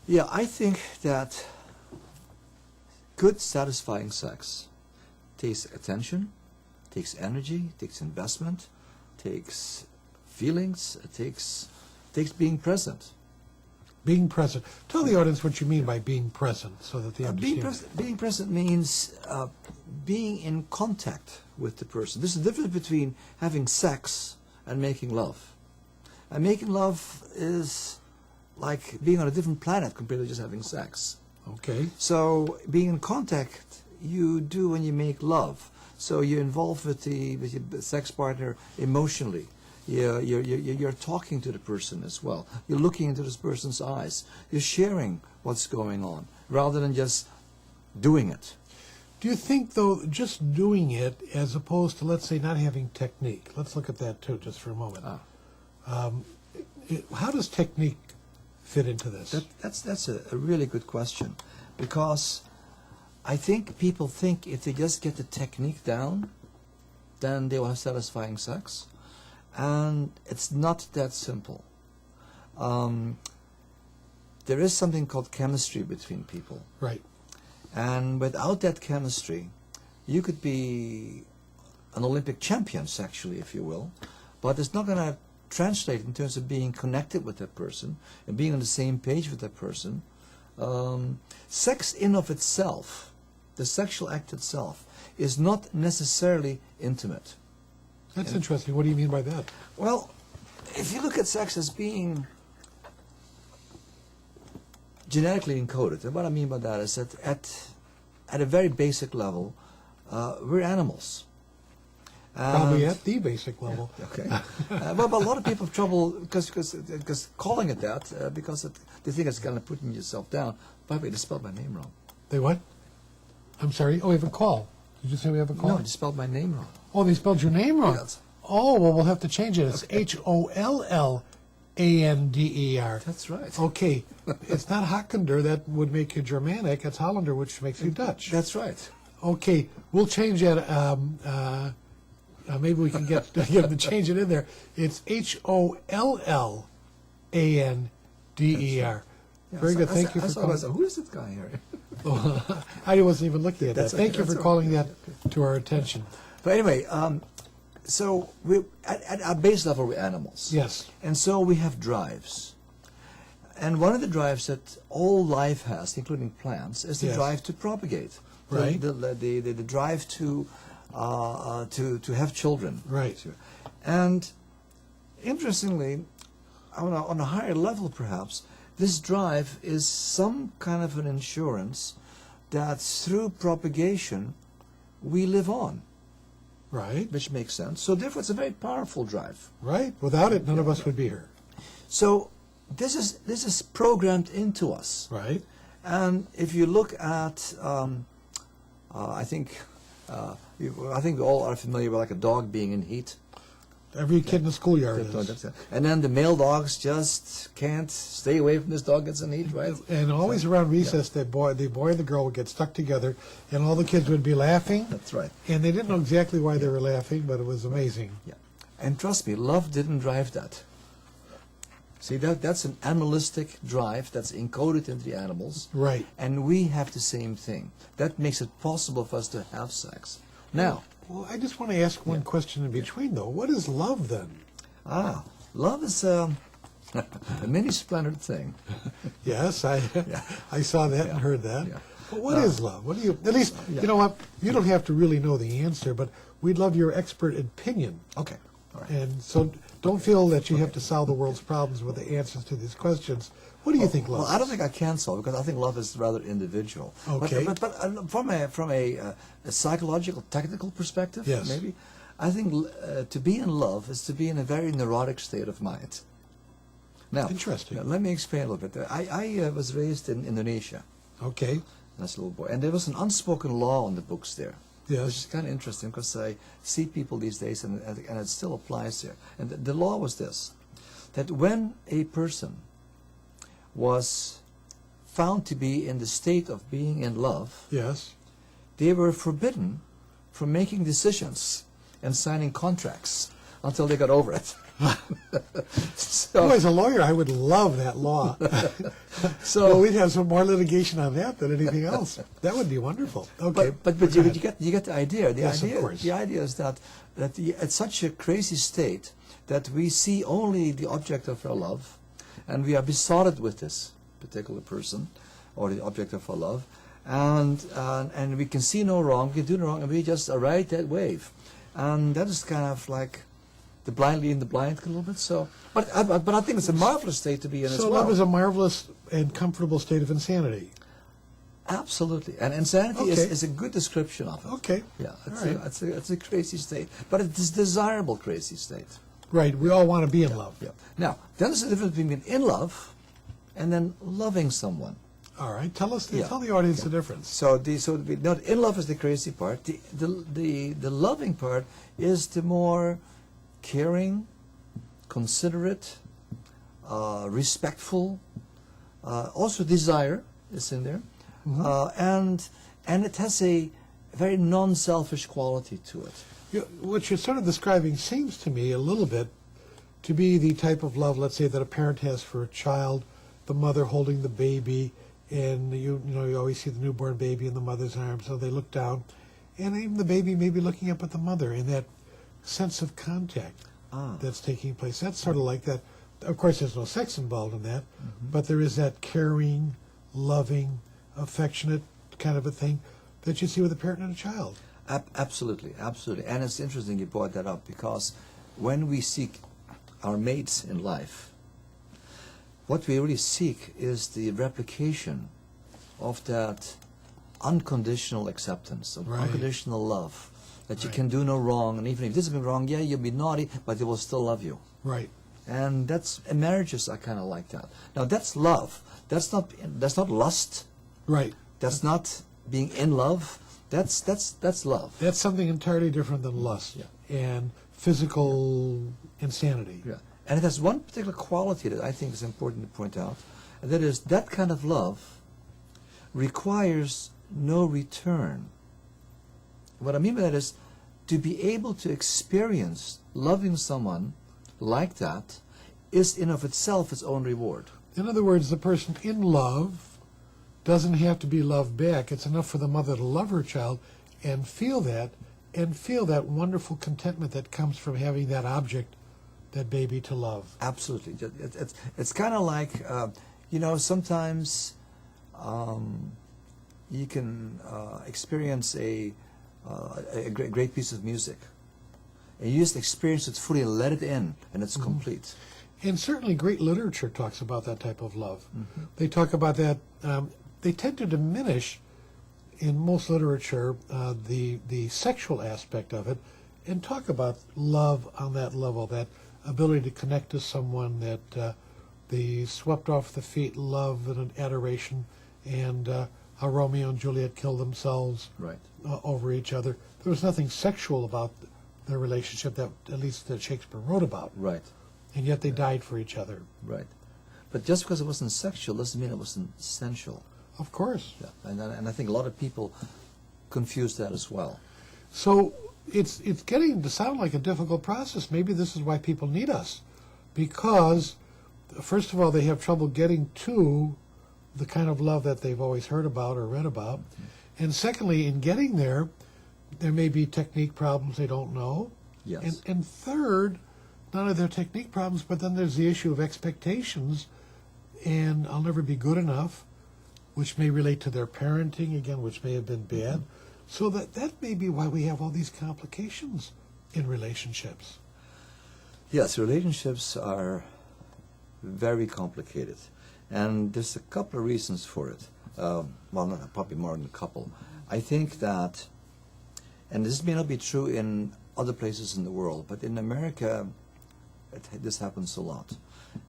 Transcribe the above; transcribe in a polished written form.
Yeah, I think that good, satisfying sex takes attention, takes energy, takes investment, takes feelings, it takes being present. Being present. Tell the audience what you mean by being present so that they understand. Being present means being in contact with the person. There's a difference between having sex and making love. And making love is like being on a different planet compared to just having sex. Okay. So being in contact, you do when you make love. So you're involved with your sex partner emotionally. You're talking to the person as well. You're looking into this person's eyes. You're sharing what's going on rather than just doing it. Do you think, though, just doing it as opposed to, let's say, not having technique? Let's look at that, too, just for a moment. How does technique fit into this? That's a really good question, because I think people think if they just get the technique down, then they will have satisfying sex. And it's not that simple. There is something called chemistry between people. Right. And without that chemistry, you could be an Olympic champion sexually, if you will, but it's not going to translate in terms of being connected with that person and being on the same page with that person. Sex in of itself, the sexual act itself, is not necessarily intimate. That's interesting. What do you mean by that? Well, if you look at sex as being genetically encoded, and what I mean by that is that at a very basic level, we're animals. Probably at the basic level. Yeah, okay. But a lot of people have trouble because calling it that because they think it's kind of putting yourself down. By the way, they spelled my name wrong. They what? I'm sorry. Oh, we have a call. Did you say we have a call? No, they spelled my name wrong. Oh, they spelled your name wrong. Yes. Oh, well, we'll have to change it. It's Okay. Hollander. That's right. Okay. It's not Hollander. That would make you Germanic. It's Hollander, which makes you Dutch. That's right. Okay. We'll change that. Maybe we can get them to change it in there. It's Hollander. Yeah, Very good. Thank you for calling. Who is this guy here? I wasn't even looking at that. That's Thank okay, you for that's calling okay. that to our attention. But anyway, so we at our base level we're animals. Yes. And so we have drives. And one of the drives that all life has, including plants, is the Yes. drive to propagate. Right. The drive to have children. Right. And interestingly, on a higher level perhaps, this drive is some kind of an insurance that through propagation we live on. Right. Which makes sense. So therefore it's a very powerful drive. Right. Without it, none of us would be here. So this is programmed into us. Right. And if you look at, I think we all are familiar with like a dog being in heat. Every kid in the schoolyard is. And then the male dogs just can't stay away from this dog gets in heat, right? And always around recess, the boy and the girl would get stuck together, and all the kids would be laughing. That's right. And they didn't know exactly why they were laughing, but it was amazing. Yeah. And trust me, love didn't drive that. See, that's an animalistic drive that's encoded into the animals. Right. And we have the same thing. That makes it possible for us to have sex. Now, Well, I just want to ask one question in between, though. What is love, then? love is a many splendored thing. Yes, I saw that and heard that. Yeah. But what is love? What do you? At least you know what. You don't have to really know the answer, but we'd love your expert opinion. Okay. All right. And so, don't feel that you have to solve the world's problems with the answers to these questions. What do you think love? Well, I don't think I can solve because I think love is rather individual. Okay. But from a psychological, technical perspective, Yes. maybe, I think to be in love is to be in a very neurotic state of mind. Now, Interesting. Let me explain a little bit. I was raised in Indonesia Okay. as a little boy, and there was an unspoken law on the books there. Yes. Which is kind of interesting because I see people these days, and it still applies there. And the law was this, that when a person was found to be in the state of being in love, Yes. they were forbidden from making decisions and signing contracts until they got over it. So, Boy, as a lawyer, I would love that law. so Well, we'd have some more litigation on that than anything else. That would be wonderful. Okay, but go ahead. you get the idea. Yes, of course. The idea is that it's such a crazy state that we see only the object of our love, and we are besotted with this particular person or the object of our love, and we can see no wrong, we can do no wrong, and we just ride that wave, and that is kind of like the blind leading the blind a little bit. So, but I think it's a marvelous state to be in as So well. love is a marvelous and comfortable state of insanity. Absolutely, and insanity Okay. is a good description of it. Okay. Yeah, it's, All right. it's a crazy state, but it's a desirable crazy state. Right. We all want to be in love. Yeah. Now, then there's a difference between in love and then loving someone. All right. Tell Yeah. the audience the difference. So in love is the crazy part. The loving part is the more caring, considerate, respectful. Also, desire is in there, and it has a very non-selfish quality to it. What you're sort of describing seems to me a little bit to be the type of love, let's say, that a parent has for a child, the mother holding the baby, and you always see the newborn baby in the mother's arms, so they look down, and even the baby may be looking up at the mother, and that sense of contact that's taking place. That's sort of like that. Of course, there's no sex involved in that, but there is that caring, loving, affectionate kind of a thing that you see with a parent and a child. Absolutely, absolutely. And it's interesting you brought that up, because when we seek our mates in life, what we really seek is the replication of that unconditional acceptance, of Right. unconditional love, that you Right. can do no wrong, and even if this has been wrong, yeah, you'll be naughty, but they will still love you. Right. And marriages are kind of like that. Now that's love. That's not lust. Right. That's not being in love. That's love. That's something entirely different than lust and physical insanity. Yeah. And it has one particular quality that I think is important to point out, and that is that kind of love requires no return. What I mean by that is to be able to experience loving someone like that is in of itself its own reward. In other words, the person in love doesn't have to be loved back. It's enough for the mother to love her child and feel that wonderful contentment that comes from having that object, that baby, to love. Absolutely. It's kind of like, sometimes you can experience a great piece of music, and you just experience it fully and let it in, and it's complete. And certainly great literature talks about that type of love. They talk about that. They tend to diminish in most literature the sexual aspect of it, and talk about love on that level, that ability to connect to someone, that the swept off the feet love and an adoration, and how Romeo and Juliet killed themselves Right. over each other. There was nothing sexual about their relationship, that at least that Shakespeare wrote about, Right. and yet they died for each other. Right. But just because it wasn't sexual doesn't mean it wasn't sensual. Of course. Yeah. And I think a lot of people confuse that as well. So it's getting to sound like a difficult process. Maybe this is why people need us, because first of all, they have trouble getting to the kind of love that they've always heard about or read about, and secondly, in getting there, there may be technique problems they don't know. Yes. And third, not only there are technique problems, but then there's the issue of expectations, and I'll never be good enough, which may relate to their parenting, again, which may have been bad. So that may be why we have all these complications in relationships. Yes, relationships are very complicated, and there's a couple of reasons for it. Probably more than a couple. I think that, and this may not be true in other places in the world, but in America, this happens a lot.